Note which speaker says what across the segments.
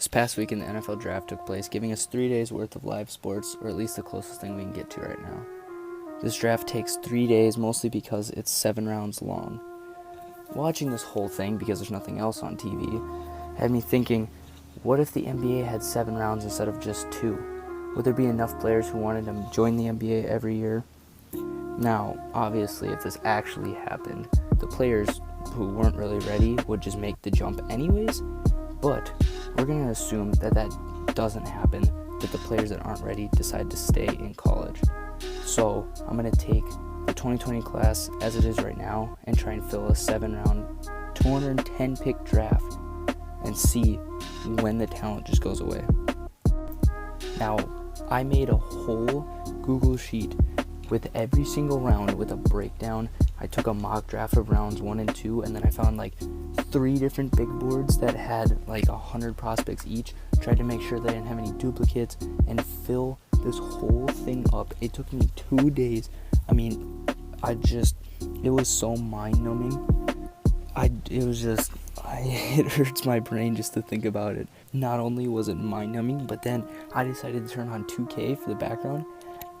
Speaker 1: This past week in the NFL draft took place, giving us 3 days worth of live sports, or at least the closest thing we can get to right now. This draft takes 3 days, mostly because it's 7 rounds long. Watching this whole thing, because there's nothing else on TV, had me thinking, what if the NBA had 7 rounds instead of just 2? Would there be enough players who wanted to join the NBA every year? Now, obviously, if this actually happened, the players who weren't really ready would just make the jump anyways, but we're going to assume that that doesn't happen, that the players that aren't ready decide to stay in college. So I'm going to take the 2020 class as it is right now and try and fill a 7-round, 210-pick draft and see when the talent just goes away. Now, I made a whole Google sheet with every single round with a breakdown. I took a mock draft of rounds 1 and 2, and then I found like 3 different big boards that had like 100 prospects each, tried to make sure they didn't have any duplicates, and fill this whole thing up. It took me 2 days. I mean, it was so mind-numbing. It hurts my brain just to think about it. Not only was it mind-numbing, but then I decided to turn on 2K for the background.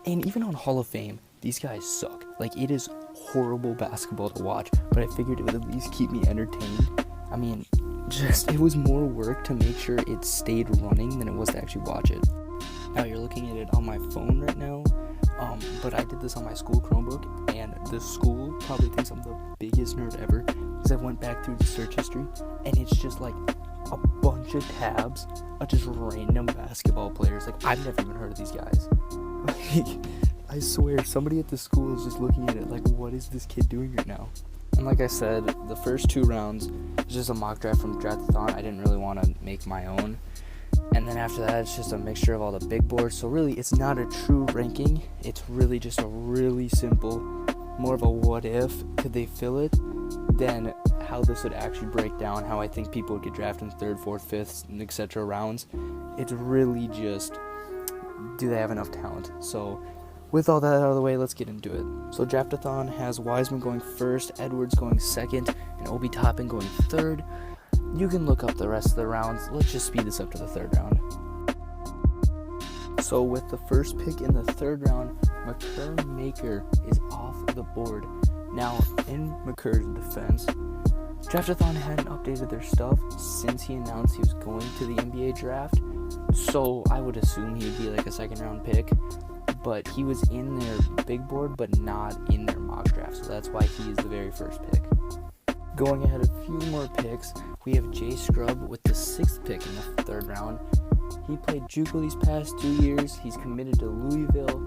Speaker 1: And even on Hall of Fame, these guys suck. Like, it is horrible basketball to watch, but I figured it would at least keep me entertained. I mean, it was more work to make sure it stayed running than it was to actually watch it. Now, you're looking at it on my phone right now, but I did this on my school Chromebook, and the school probably thinks I'm the biggest nerd ever, because I went back through the search history, and it's just like a bunch of tabs of just random basketball players. Like, I've never even heard of these guys. I swear, somebody at the school is just looking at it like, what is this kid doing right now? And like I said, the first 2 rounds is just a mock draft from Draftathon. I didn't really want to make my own. And then after that, it's just a mixture of all the big boards. So really, it's not a true ranking. It's really just a really simple, more of a what if, could they fill it, than how this would actually break down, how I think people would get drafted in 3rd, 4th, 5th, etc. rounds. It's really just, do they have enough talent? So with all that out of the way, let's get into it. So Draftathon has Wiseman going 1st, Edwards going 2nd, and Obi Toppin going 3rd. You can look up the rest of the rounds. Let's just speed this up to the 3rd round. So with the first pick in the 3rd round, McCurr Maker is off the board. Now, in McCurr's defense, Draftathon hadn't updated their stuff since he announced he was going to the NBA draft, so I would assume he would be like a 2nd round pick, but he was in their big board but not in their mock draft, so that's why he is the very first pick. Going ahead a few more picks, we have Jay Scrubb with the 6th pick in the 3rd round. He played JUCO these past 2 years. He's committed to Louisville,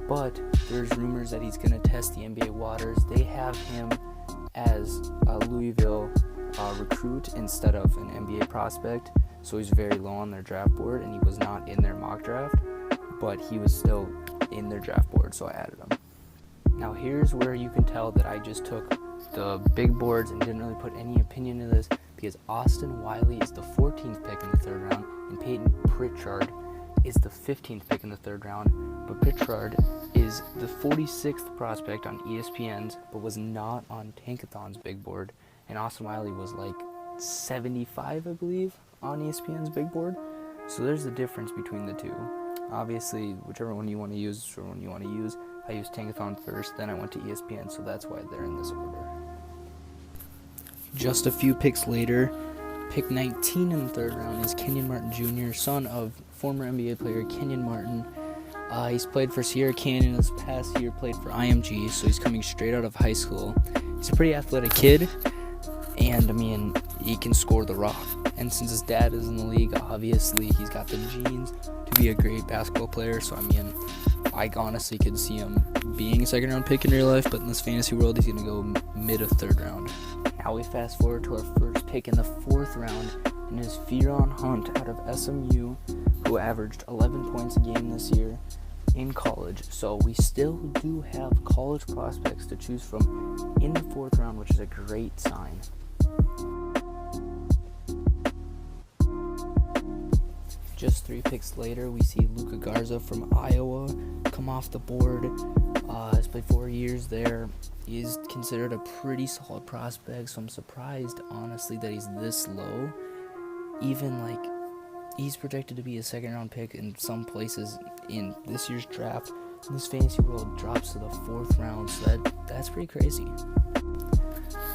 Speaker 1: but there's rumors that he's going to test the NBA waters. They have him as a Louisville recruit instead of an NBA prospect, so he's very low on their draft board, and he was not in their mock draft, but he was still in their draft board, so I added him. Now here's where you can tell that I just took the big boards and didn't really put any opinion into this, because Austin Wiley is the 14th pick in the 3rd round, and Peyton Pritchard is the 15th pick in the 3rd round, but Pritchard is the 46th prospect on ESPN's, but was not on Tankathon's big board, and Austin Wiley was like 75, I believe, on ESPN's big board, so there's a difference between the two. Obviously, whichever one you want to use is whichever one you want to use. I used Tankathon first, then I went to ESPN, so that's why they're in this order. Just a few picks later, pick 19 in the 3rd round is Kenyon Martin Jr., son of former NBA player Kenyon Martin. He's played for Sierra Canyon this past year, played for IMG, so he's coming straight out of high school. He's a pretty athletic kid, and I mean, he can score the rock. And since his dad is in the league, obviously he's got the genes to be a great basketball player, so I mean, I honestly could see him being a 2nd round pick in real life, but in this fantasy world, he's going to go mid of 3rd round. Now we fast forward to our first pick in the 4th round, and it is Fearon Hunt out of SMU, who averaged 11 points a game this year in college. So we still do have college prospects to choose from in the 4th round, which is a great sign. Just 3 picks later, we see Luka Garza from Iowa come off the board. Has played 4 years there. He is considered a pretty solid prospect, so I'm surprised, honestly, that he's this low. Even, like, he's projected to be a second-round pick in some places in this year's draft. And this fantasy world drops to the 4th round, so that's pretty crazy.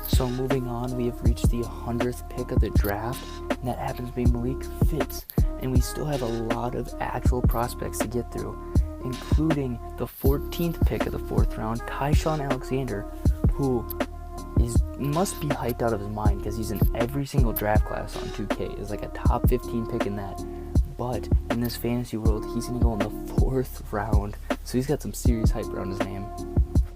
Speaker 1: So moving on, we have reached the 100th pick of the draft, and that happens to be Malik Fitz. And we still have a lot of actual prospects to get through, including the 14th pick of the 4th round, Tyshawn Alexander, who must be hyped out of his mind because he's in every single draft class on 2K. Is like a top 15 pick in that. But in this fantasy world, he's going to go in the 4th round. So he's got some serious hype around his name.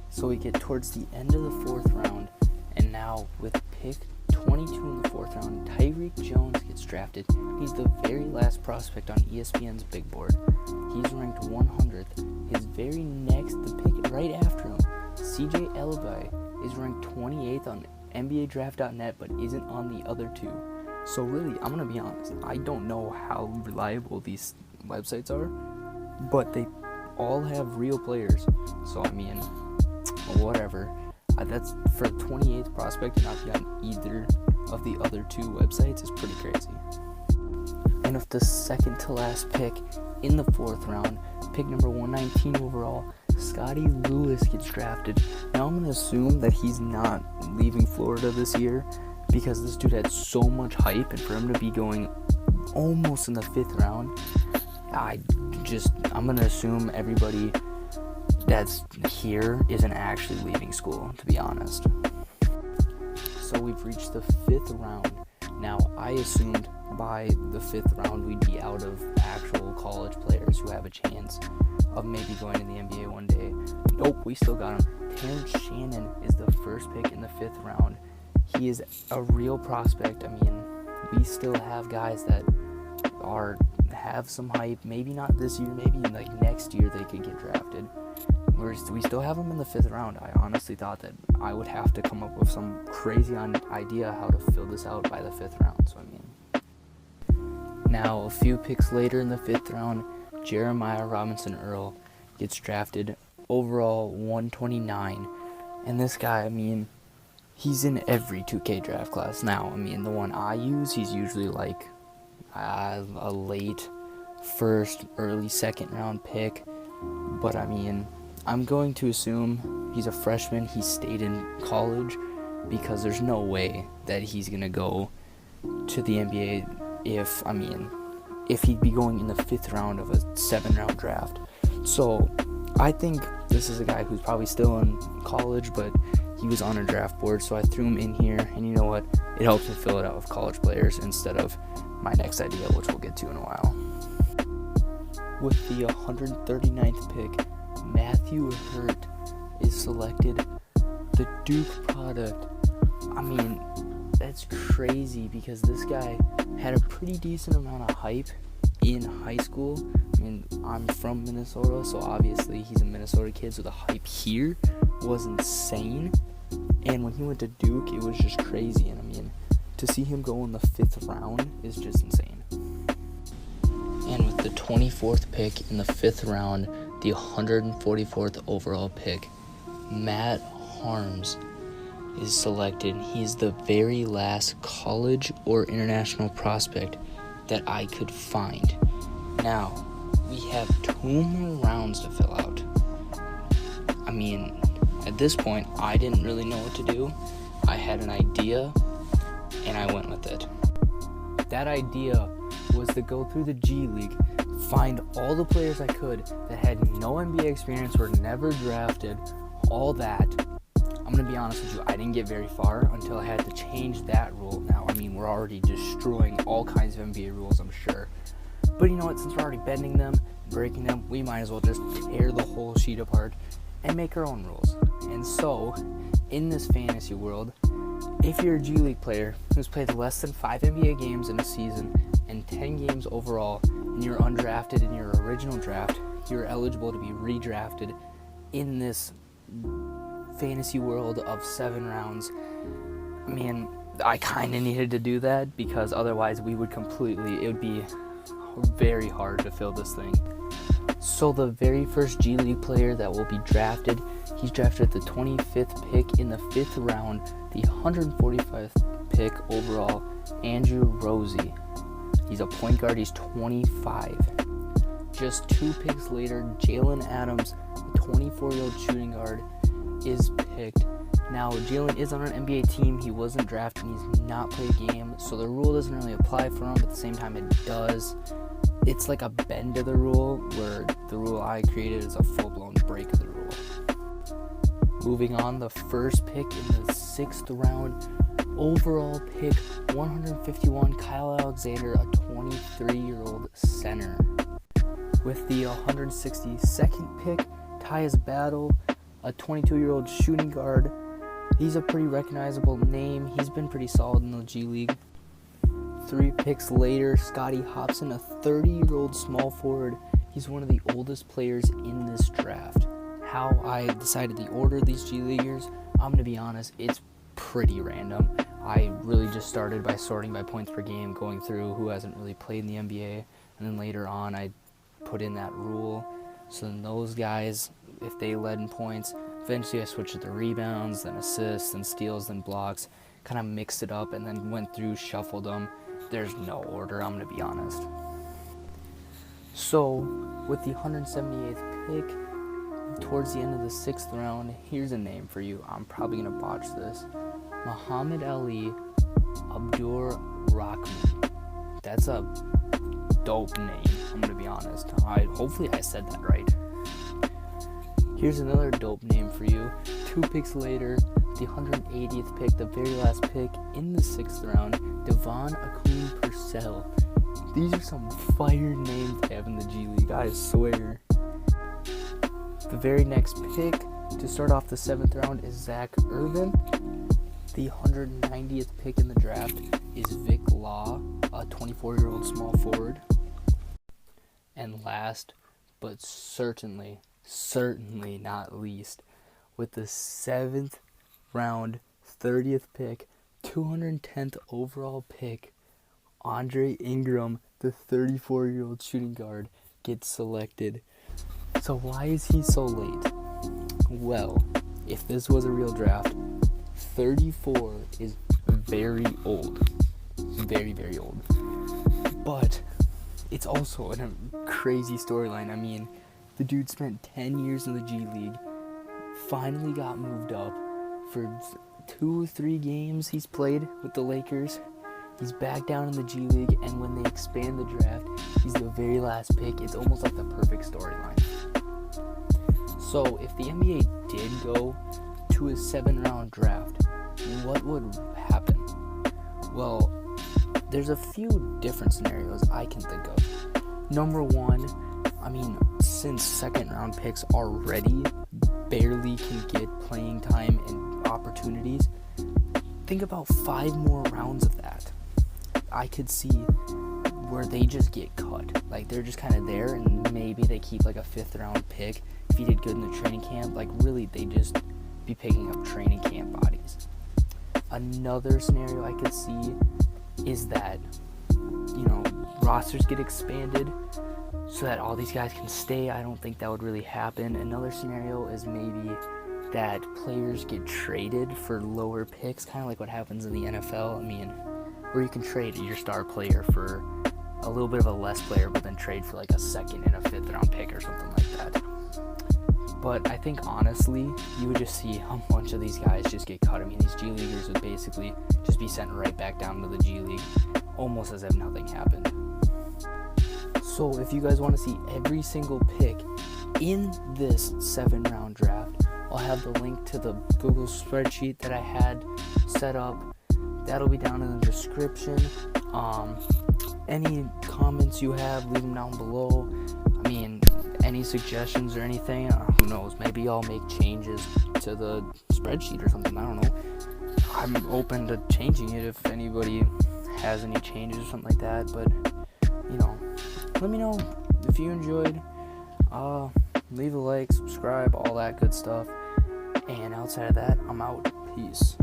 Speaker 1: So we get towards the end of the 4th round. And now with pick 22 in the 4th round, Tyreek Jones gets drafted. He's the very last prospect on ESPN's big board. He's ranked 100th. His very next, the pick right after him, CJ Elubai, is ranked 28th on NBADraft.net, but isn't on the other two. So really, I'm going to be honest, I don't know how reliable these websites are, but they all have real players. So I mean, whatever. That's for a 28th prospect to not be on either of the other two websites is pretty crazy. And with the second to last pick in the 4th round, pick number 119 overall, Scotty Lewis gets drafted. Now I'm going to assume that he's not leaving Florida this year because this dude had so much hype, and for him to be going almost in the 5th round, I'm going to assume everybody that's here isn't actually leaving school, to be honest. So we've reached the 5th round. Now, I assumed by the 5th round we'd be out of actual college players who have a chance of maybe going to the NBA one day. Nope, we still got him. Terrence Shannon is the first pick in the 5th round. He is a real prospect. I mean, we still have guys that have some hype. Maybe not this year, maybe like next year they could get drafted. We still have him in the 5th round. I honestly thought that I would have to come up with some crazy idea how to fill this out by the 5th round. So I mean, now a few picks later in the 5th round, Jeremiah Robinson Earl gets drafted overall 129. And this guy, I mean, he's in every 2K draft class now. I mean, the one I use, he's usually like a late 1st, early 2nd round pick. But I mean, I'm going to assume he's a freshman. He stayed in college because there's no way that he's going to go to the NBA if he'd be going in the 5th round of a 7-round draft. So I think this is a guy who's probably still in college, but he was on a draft board, so I threw him in here. And you know what? It helps me fill it out with college players instead of my next idea, which we'll get to in a while. With the 139th pick, Matthew Hurt is selected, the Duke product. I mean, that's crazy because this guy had a pretty decent amount of hype in high school. I mean, I'm from Minnesota, so obviously he's a Minnesota kid, so the hype here was insane. And when he went to Duke, it was just crazy. And I mean, to see him go in the 5th round is just insane. And with the 24th pick in the 5th round, the 144th overall pick, Matt Harms is selected. He's the very last college or international prospect that I could find. Now, we have 2 more rounds to fill out. I mean, at this point, I didn't really know what to do. I had an idea, and I went with it. That idea was to go through the G League, find all the players I could that had no NBA experience, were never drafted, all that. I'm going to be honest with you, I didn't get very far until I had to change that rule. Now, I mean, we're already destroying all kinds of NBA rules, I'm sure. But you know what, since we're already bending them, breaking them, we might as well just tear the whole sheet apart and make our own rules. And so, in this fantasy world, if you're a G League player who's played less than 5 NBA games in a season and 10 games overall, and you're undrafted in your original draft, you're eligible to be redrafted in this fantasy world of 7 rounds. I mean, I kind of needed to do that because otherwise it would be very hard to fill this thing. So the very first G League player that will be drafted, he's drafted at the 25th pick in the 5th round, the 145th pick overall, Andrew Rosie. He's a point guard. He's 25. Just 2 picks later, Jalen Adams, a 24-year-old shooting guard, is picked. Now, Jalen is on an NBA team. He wasn't drafted. He's not played a game, so the rule doesn't really apply for him, but at the same time it does. It's like a bend to the rule, where the rule I created is a full-blown break of the rule. Moving on, the first pick in the 6th round, overall pick 151, Kyle Alexander, a 23-year-old center. With the 162nd pick, Tyus Battle, a 22-year-old shooting guard. He's a pretty recognizable name. He's been pretty solid in the G League. 3 picks later, Scotty Hobson, a 30-year-old small forward. He's one of the oldest players in this draft. How I decided the order of these G Leaguers, I'm going to be honest, it's pretty random. I really just started by sorting by points per game, going through who hasn't really played in the NBA, and then later on I put in that rule. So then those guys, if they led in points, eventually I switched to the rebounds, then assists, then steals, then blocks, kind of mixed it up, and then went through, shuffled them. There's no order, I'm going to be honest. So, with the 178th pick, towards the end of the 6th round, here's a name for you. I'm probably going to botch this. Muhammad Ali Abdur Rahman. That's a dope name, I'm going to be honest. Hopefully I said that right. Here's another dope name for you. 2 picks later, the 180th pick, the very last pick in the 6th round, Devon Akun Purcell. These are some fire names to have in the G League, I swear. The very next pick to start off the 7th round is Zach Irvin. The 190th pick in the draft is Vic Law, a 24-year-old small forward. And last, but certainly not least, with the 7th round, 30th pick, 210th overall pick, Andre Ingram, the 34-year-old shooting guard, gets selected. So why is he so late? Well, if this was a real draft, 34 is very old. Very, very old. But it's also a crazy storyline. I mean, the dude spent 10 years in the G League, finally got moved up for 2 or 3 games he's played with the Lakers. He's back down in the G League, and when they expand the draft, he's the very last pick. It's almost like the perfect storyline. So, if the NBA did go to a 7-round draft, what would happen? Well, there's a few different scenarios I can think of. Number 1, I mean, since 2nd-round picks already barely can get playing time and opportunities, think about 5 more rounds of that. I could see where they just get cut. Like, they're just kind of there, and maybe they keep like a 5th-round pick. If he did good in the training camp, like really they just be picking up training camp bodies. Another scenario I could see is that, rosters get expanded so that all these guys can stay. I don't think that would really happen. Another scenario is maybe that players get traded for lower picks, kind of like what happens in the NFL. I mean, where you can trade your star player for a little bit of a less player, but then trade for like a 2nd and a 5th-round pick or something like that. But I think, honestly, you would just see a bunch of these guys just get cut. I mean, these G Leaguers would basically just be sent right back down to the G League, almost as if nothing happened. So if you guys want to see every single pick in this 7-round draft, I'll have the link to the Google spreadsheet that I had set up. That'll be down in the description. Any comments you have, leave them down below. I mean, any suggestions or anything, who knows, maybe I'll make changes to the spreadsheet or something, I don't know. I'm open to changing it if anybody has any changes or something like that, but, let me know if you enjoyed. Leave a like, subscribe, all that good stuff, and outside of that, I'm out. Peace.